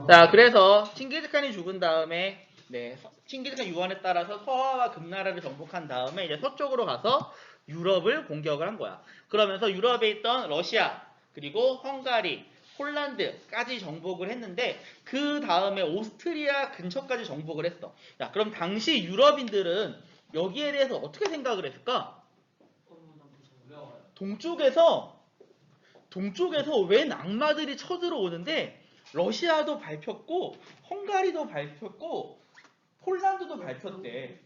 자, 그래서 칭기즈칸이 죽은 다음에 칭기즈칸 유언에 따라서 서화와 금나라를 정복한 다음에 이제 서쪽으로 가서 유럽을 공격을 한 거야. 그러면서 유럽에 있던 러시아 그리고 헝가리, 폴란드까지 정복을 했는데 그 다음에 오스트리아 근처까지 정복을 했어. 자, 그럼 당시 유럽인들은 여기에 대해서 어떻게 생각을 했을까? 동쪽에서 웬 악마들이 쳐들어오는데 러시아도 밟혔고 헝가리도 밟혔고 폴란드도 밟혔대.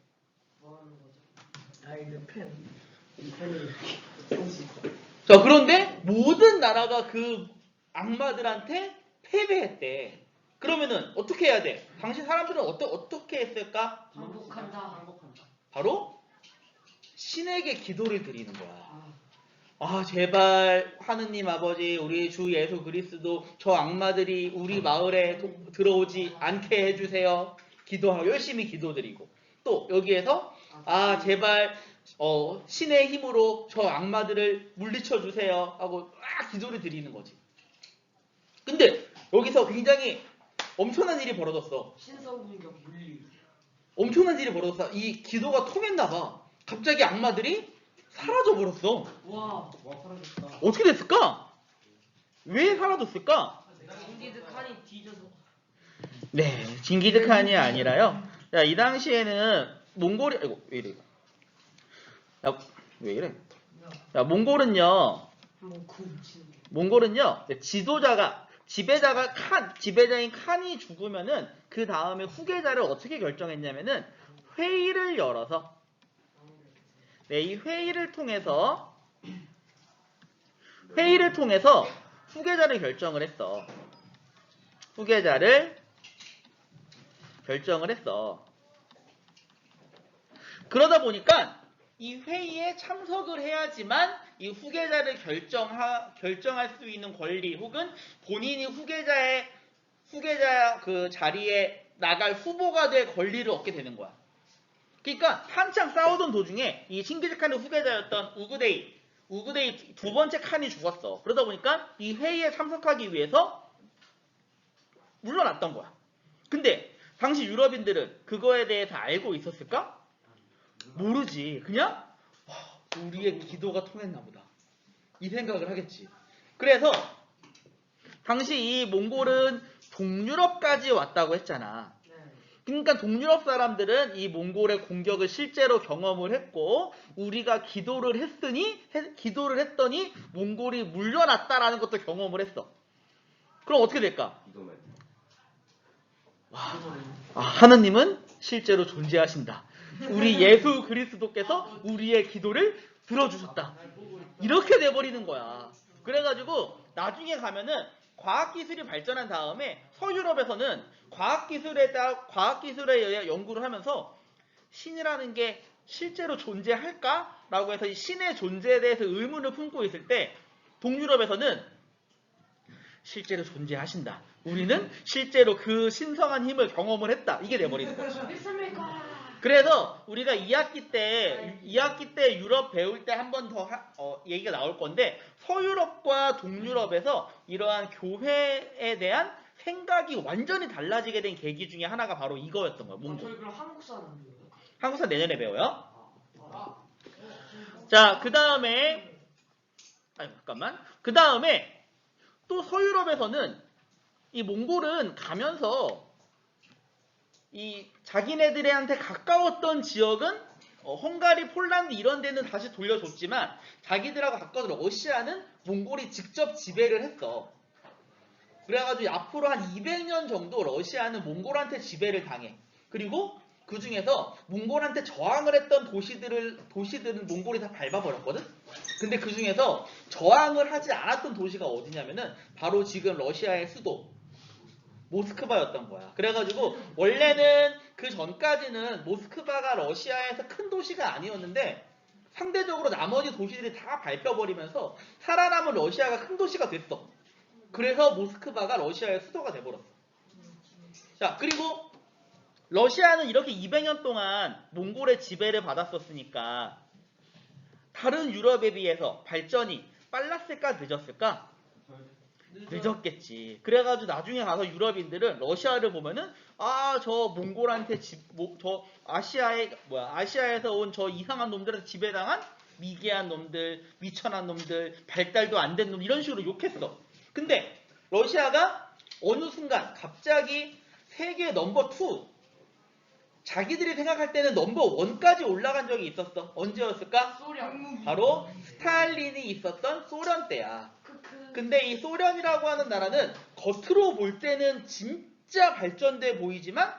자, 그런데 모든 나라가 그 악마들한테 패배했대. 그러면은 어떻게 해야 돼? 당시 사람들은 어떻게 했을까? 항복한다. 바로 신에게 기도를 드리는 거야. 아, 제발 하느님 아버지, 우리 주 예수 그리스도 저 악마들이 우리 마을에 들어오지 않게 해주세요. 기도하고 열심히 기도드리고 또 여기에서 아, 제발 신의 힘으로 저 악마들을 물리쳐 주세요 하고 막 기도를 드리는 거지. 근데 여기서 굉장히 엄청난 일이 벌어졌어. 신성공격 물리. 엄청난 일이 벌어졌어. 이 기도가 통했나 봐. 갑자기 악마들이 사라져 버렸어. 와 사라졌다. 어떻게 됐을까? 왜 사라졌을까? 징기즈칸이 뒤져서. 네, 징기즈칸이 아니라요. 자, 이 당시에는 몽골이 아이고 왜 이래? 야, 왜 이래? 자, 몽골은요 지배자인 칸이 죽으면은 그 다음에 후계자를 어떻게 결정했냐면은 회의를 열어서 이 회의를 통해서 후계자를 결정을 했어. 그러다 보니까 이 회의에 참석을 해야지만 이 후계자를 결정할 수 있는 권리 혹은 본인이 후계자 그 자리에 나갈 후보가 될 권리를 얻게 되는 거야. 그러니까 한창 싸우던 도중에 이 칭기즈칸의 후계자였던 우그데이 두 번째 칸이 죽었어. 그러다 보니까 이 회의에 참석하기 위해서 물러났던 거야. 근데 당시 유럽인들은 그거에 대해서 알고 있었을까? 모르지. 그냥 우리의 기도가 통했나 보다. 이 생각을 하겠지. 그래서 당시 이 몽골은 동유럽까지 왔다고 했잖아. 그러니까 동유럽 사람들은 이 몽골의 공격을 실제로 경험을 했고 우리가 기도를 했더니 몽골이 물러났다라는 것도 경험을 했어. 그럼 어떻게 될까? 하느님은 실제로 존재하신다. 우리 예수 그리스도께서 우리의 기도를 들어주셨다. 이렇게 돼버리는 거야. 그래가지고 나중에 가면은 과학기술이 발전한 다음에 서유럽에서는 과학기술에 의해 연구를 하면서 신이라는 게 실제로 존재할까? 라고 해서 이 신의 존재에 대해서 의문을 품고 있을 때 동유럽에서는 실제로 존재하신다. 우리는 실제로 그 신성한 힘을 경험을 했다. 이게 돼버리는 거지. 그래서 우리가 2학기 때 유럽 배울 때 한 번 더 얘기가 나올 건데 서유럽과 동유럽에서 이러한 교회에 대한 생각이 완전히 달라지게 된 계기 중에 하나가 바로 이거였던 거예요. 몽골. 저희 그럼 한국사는 안 배워요? 한국사 내년에 배워요. 자, 그 다음에 또 서유럽에서는 이 몽골은 가면서 이 자기네들한테 가까웠던 지역은 헝가리, 폴란드 이런 데는 다시 돌려줬지만 자기들하고 가까운 러시아는 몽골이 직접 지배를 했어. 그래가지고 앞으로 한 200년 정도 러시아는 몽골한테 지배를 당해. 그리고 그 중에서 몽골한테 저항을 했던 도시들은 몽골이 다 밟아버렸거든? 근데 그 중에서 저항을 하지 않았던 도시가 어디냐면은 바로 지금 러시아의 수도 모스크바였던 거야. 그래가지고 원래는 그 전까지는 모스크바가 러시아에서 큰 도시가 아니었는데 상대적으로 나머지 도시들이 다 밟혀버리면서 살아남은 러시아가 큰 도시가 됐어. 그래서 모스크바가 러시아의 수도가 돼버렸어. 자, 그리고 러시아는 이렇게 200년 동안 몽골의 지배를 받았었으니까 다른 유럽에 비해서 발전이 빨랐을까 늦었을까? 늦었겠지. 그래가지고 나중에 가서 유럽인들은 러시아를 보면은 저 몽골한테 저 아시아에서 온 저 이상한 놈들한테 지배당한 미개한 놈들, 미천한 놈들, 발달도 안 된 놈 이런 식으로 욕했어. 근데 러시아가 어느 순간 갑자기 세계 넘버 2 자기들이 생각할 때는 넘버 1까지 올라간 적이 있었어. 언제였을까? 소련. 바로 스탈린이 있었던 소련 때야. 근데 이 소련이라고 하는 나라는 겉으로 볼 때는 진짜 발전돼 보이지만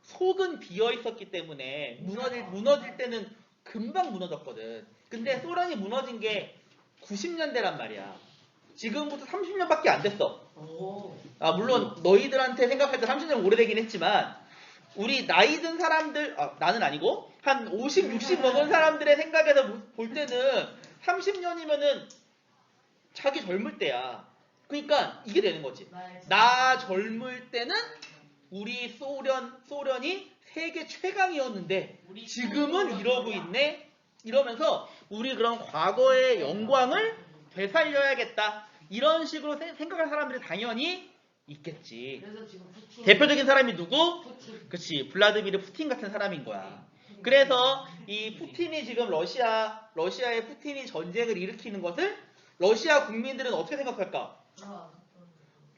속은 비어 있었기 때문에 무너질 때는 금방 무너졌거든. 근데 소련이 무너진 게 90년대란 말이야. 지금부터 30년밖에 안 됐어. 물론 너희들한테 생각할 때 30년 오래되긴 했지만 우리 나이 든 사람들, 나는 아니고 한 50, 60 먹은 사람들의 생각에서 볼 때는 30년이면은 자기 젊을 때야. 그러니까 이게 되는 거지. 나 젊을 때는 우리 소련이 세계 최강이었는데 지금은 이러고 있네. 이러면서 우리 그런 과거의 영광을 되살려야겠다. 이런 식으로 생각할 사람들이 당연히 있겠지. 그래서 지금 푸틴. 대표적인 사람이 누구? 푸틴. 그치, 블라드미르 푸틴 같은 사람인 거야. 그래서 이 푸틴이 지금 러시아의 푸틴이 전쟁을 일으키는 것을 러시아 국민들은 어떻게 생각할까?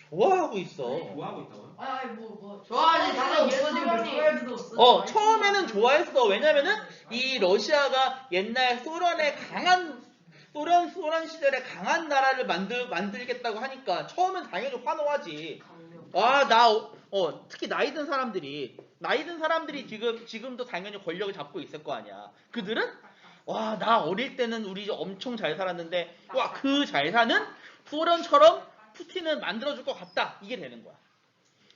좋아하고 있어. 좋아하고 있다고요? 좋아하지. 다들 없어지면 처음에는 좋아했어. 왜냐면은 이 러시아가 옛날 소련 시절에 강한 나라를 만들겠다고 하니까 처음엔 당연히 환호하지. 특히 나이 든 사람들이 지금도 당연히 권력을 잡고 있을 거 아니야. 그들은 나 어릴 때는 우리 엄청 잘 살았는데 그 잘 사는 소련처럼 푸틴은 만들어줄 것 같다. 이게 되는 거야.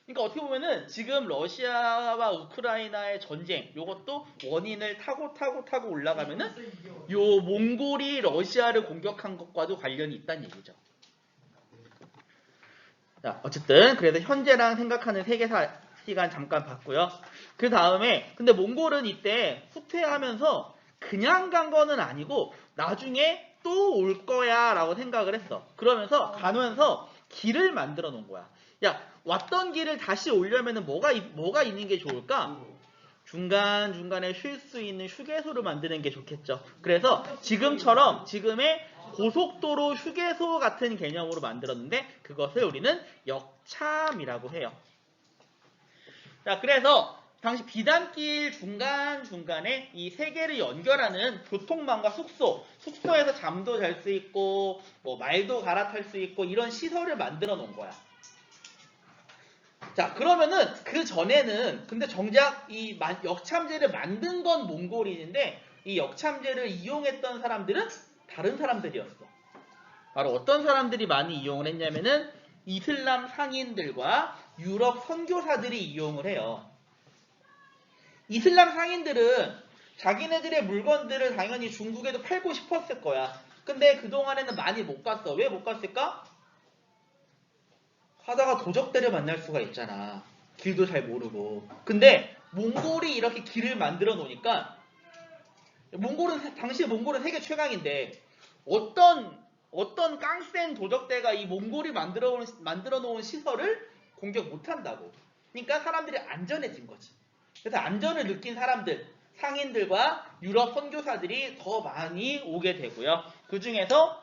그러니까 어떻게 보면은 지금 러시아와 우크라이나의 전쟁 요것도 원인을 타고 올라가면은 요 몽골이 러시아를 공격한 것과도 관련이 있다는 얘기죠. 자, 어쨌든 그래서 현재랑 생각하는 세계사 시간 잠깐 봤고요. 그 다음에 근데 몽골은 이때 후퇴하면서 그냥 간 거는 아니고 나중에 또 올 거야 라고 생각을 했어. 그러면서 가면서 길을 만들어 놓은 거야. 야, 왔던 길을 다시 오려면은 뭐가 있는 게 좋을까? 중간중간에 쉴 수 있는 휴게소를 만드는 게 좋겠죠. 그래서 지금의 고속도로 휴게소 같은 개념으로 만들었는데 그것을 우리는 역참이라고 해요. 자, 그래서 당시 비단길 중간중간에 이 세 개를 연결하는 교통망과 숙소에서 잠도 잘 수 있고 말도 갈아탈 수 있고 이런 시설을 만들어 놓은 거야. 자, 그러면은 그 전에는 근데 정작 이 역참제를 만든 건 몽골인인데 이 역참제를 이용했던 사람들은 다른 사람들이었어. 바로 어떤 사람들이 많이 이용을 했냐면은 이슬람 상인들과 유럽 선교사들이 이용을 해요. 이슬람 상인들은 자기네들의 물건들을 당연히 중국에도 팔고 싶었을 거야. 근데 그동안에는 많이 못 갔어. 왜 못 갔을까? 하다가 도적들을 만날 수가 있잖아. 길도 잘 모르고. 근데 몽골이 이렇게 길을 만들어 놓으니까 당시 몽골은 세계 최강인데 어떤 깡센 도적대가 이 몽골이 만들어 놓은 시설을 공격 못 한다고. 그러니까 사람들이 안전해진 거지. 그래서 안전을 느낀 사람들, 상인들과 유럽 선교사들이 더 많이 오게 되고요. 그 중에서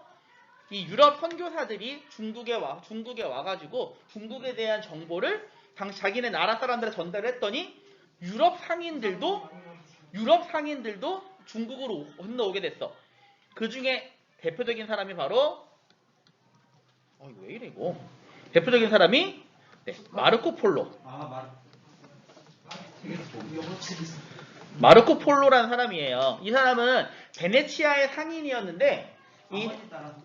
이 유럽 선교사들이 중국에 와가지고 중국에 대한 정보를 자기네 나라 사람들한테 전달을 했더니 유럽 상인들도 중국으로 건너오게 됐어. 그 중에 대표적인 사람이 바로 왜 이래 이거? 대표적인 사람이 마르코 폴로. 마르코 폴로라는 사람이에요. 이 사람은 베네치아의 상인이었는데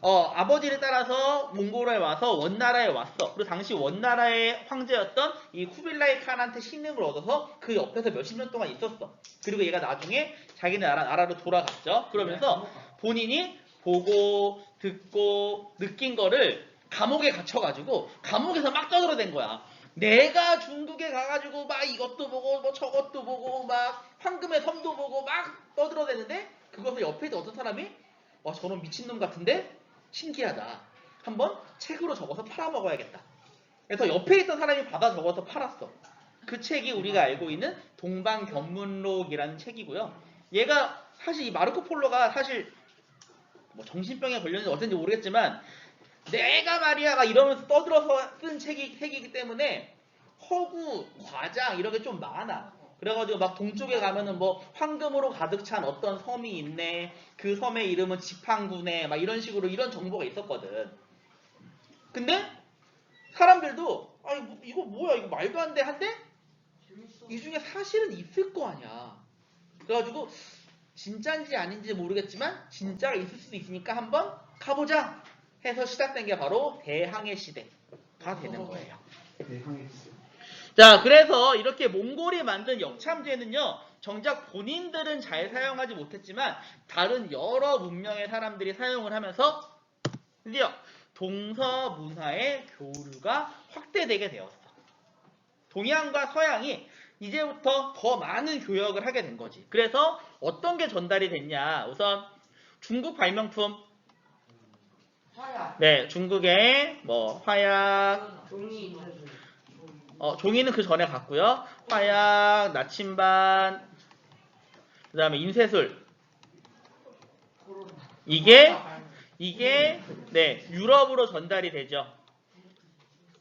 아버지를 따라서 몽골에 와서 원나라에 왔어. 그리고 당시 원나라의 황제였던 이 쿠빌라이 칸한테 신임을 얻어서 그 옆에서 몇십 년 동안 있었어. 그리고 얘가 나중에 자기네 나라로 돌아갔죠. 그러면서 본인이 보고 듣고 느낀 거를 감옥에 갇혀가지고 감옥에서 막 떠들어댄 거야. 내가 중국에 가가지고 막 이것도 보고 저것도 보고 막 황금의 섬도 보고 막 떠들어대는데 그것을 옆에 있던 어떤 사람이 저런 미친놈 같은데 신기하다. 한번 책으로 적어서 팔아먹어야겠다. 그래서 옆에 있던 사람이 받아 적어서 팔았어. 그 책이 우리가 알고 있는 동방견문록이라는 책이고요. 얘가 사실 이 마르코 폴로가 사실 뭐 정신병에 걸렸는지 어쩐지 모르겠지만 내가 말이야가 이러면서 떠들어서 쓴 책이기 때문에 허구, 과장 이런 게 좀 많아. 그래가지고 막 동쪽에 가면은 뭐 황금으로 가득 찬 어떤 섬이 있네. 그 섬의 이름은 지팡구네. 막 이런 식으로 이런 정보가 있었거든. 근데 사람들도 아 이거 뭐야 이거 말도 안 돼 한데 이 중에 사실은 있을 거 아니야. 그래가지고 진짜인지 아닌지 모르겠지만 진짜가 있을 수도 있으니까 한번 가보자 해서 시작된 게 바로 대항해 시대가 되는 거예요. 대항해 시대. 자, 그래서 이렇게 몽골이 만든 역참제는요, 정작 본인들은 잘 사용하지 못했지만 다른 여러 문명의 사람들이 사용을 하면서 드디어 동서 문화의 교류가 확대되게 되었어. 동양과 서양이 이제부터 더 많은 교역을 하게 된 거지. 그래서 어떤 게 전달이 됐냐? 우선 중국 발명품. 화야. 네, 중국의 뭐 화약, 종이. 종이는 그 전에 갔고요. 화약, 나침반, 그 다음에 인쇄술. 이게 네, 유럽으로 전달이 되죠.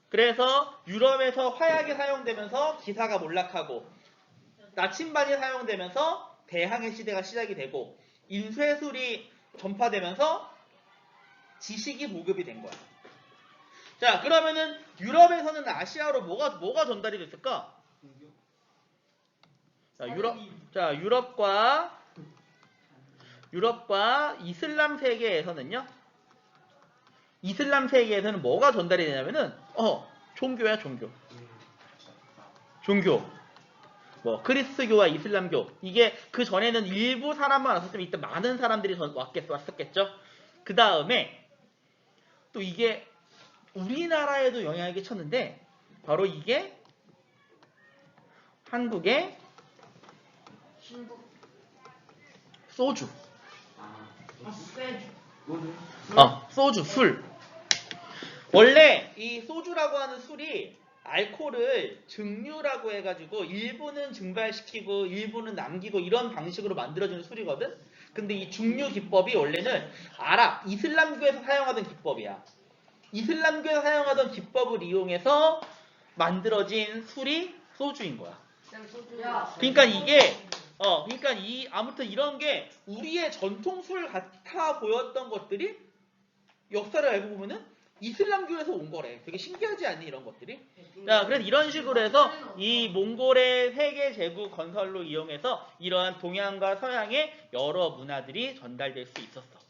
그래서 유럽에서 화약이 사용되면서 기사가 몰락하고 나침반이 사용되면서 대항해 시대가 시작이 되고 인쇄술이 전파되면서 지식이 보급이 된 거야. 자, 그러면은 유럽에서는 아시아로 뭐가 전달이 됐을까? 자, 유럽과 이슬람 세계에서는요. 이슬람 세계에서는 뭐가 전달이 되냐면은 종교야, 종교. 뭐 크리스교와 이슬람교. 이게 그 전에는 일부 사람만 왔었으면 이때 많은 사람들이 왔었겠죠. 그 다음에 또 이게 우리나라에도 영향을 끼쳤는데 바로 이게 한국의 소주. 소주, 술. 원래 이 소주라고 하는 술이 알코올을 증류라고 해가지고 일부는 증발시키고 일부는 남기고 이런 방식으로 만들어주는 술이거든. 근데 이 증류 기법이 원래는 이슬람교에서 사용하던 기법이야. 이슬람교에서 사용하던 기법을 이용해서 만들어진 술이 소주인 거야. 그러니까 아무튼 이런 게 우리의 전통 술 같아 보였던 것들이 역사를 알고 보면은 이슬람교에서 온 거래. 되게 신기하지 않니 이런 것들이? 자, 그래서 이런 식으로 해서 이 몽골의 세계 제국 건설로 이용해서 이러한 동양과 서양의 여러 문화들이 전달될 수 있었어.